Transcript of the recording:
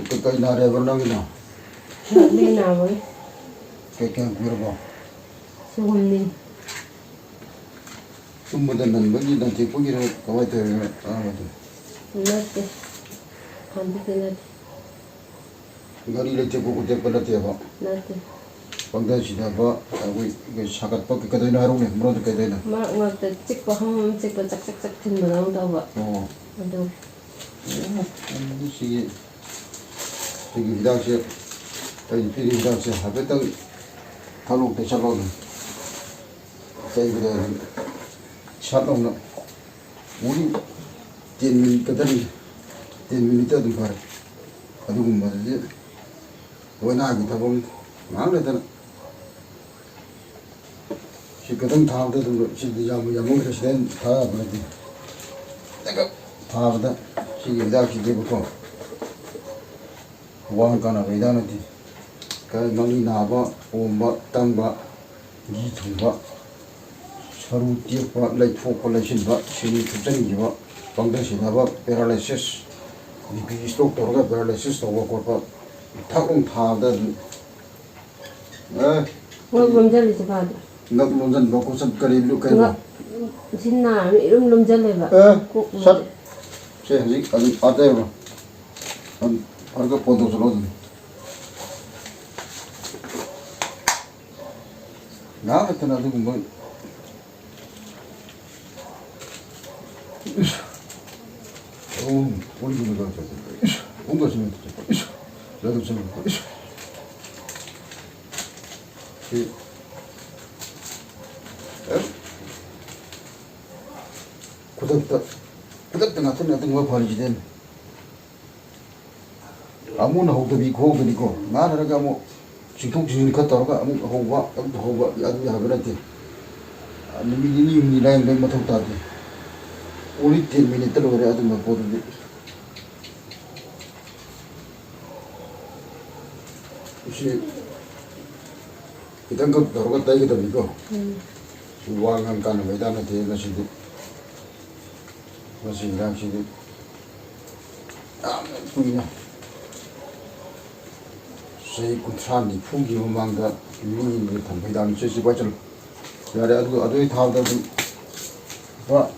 Cái nào đây vẫn đang cái nào? Đây nào với Cái kia vào. số hôm nay Chúng mình đang vẫn đi đang chỉ có gì đâu, có ai tới rồi. nát đi ăn đi cái nát Gari lấy chế cũng chế bớt chế vào. nát đi Bằng đây chỉ là vào cái sakat pak cái đây nào rồi, mua được cái đây nào. mà ngọt từ chích vào không chích vào chắc chắc chắc thìn vào đâu đâu vậy Ồ. đâu Cái gì cái đang chế cái gì đang chế hợp với tới thao lục để sao luôn. Cái sát ông nó. 우리 tiền 그들이 tiền 때도 봐. 아두고 말이지. 원하기 다 보면 마음에도 시거든 다음에도 시디 야무 그러시된 다 그러지. 내가 다음에 시기다 시기부터 원가나 외다는데 그 명이 나봐 오마 땅바 이통바 서로 뛰어봐 라이프고 라이신바 신이 주전이와 방대신하바 paralysis 이 스트로크 돌아가 paralysis 도와 거봐 타공 타다 ngọt lùm chân thì phải ngọc luôn dần vào cuộc sống cái lúc cái ngọt xin nào lùm chân này vậy sắt sẽ gì ở đây mà ở cái phần đầu rồi 나 같은 아주 뭐 우리 분이 가서 온 것이면 나도 좀 구닥다 같은 어떤 거 버리지 된 아무나 호도 비고 그리고 나라가 뭐 지통지는 갔다가 아무 호가 아주 하버한테 미니니 라인 내 못하고 다지 우리 팀 미니트로 그래 아주 뭐 보는데 혹시 그딴 거 들어갔다 이거다 이거 왕한 가는 외단에 대해서 시도 무슨 당시도 아 그냥 저희 군산이 풍기만가 유인이 담배당 제시 과절 야래 아주 다들 봐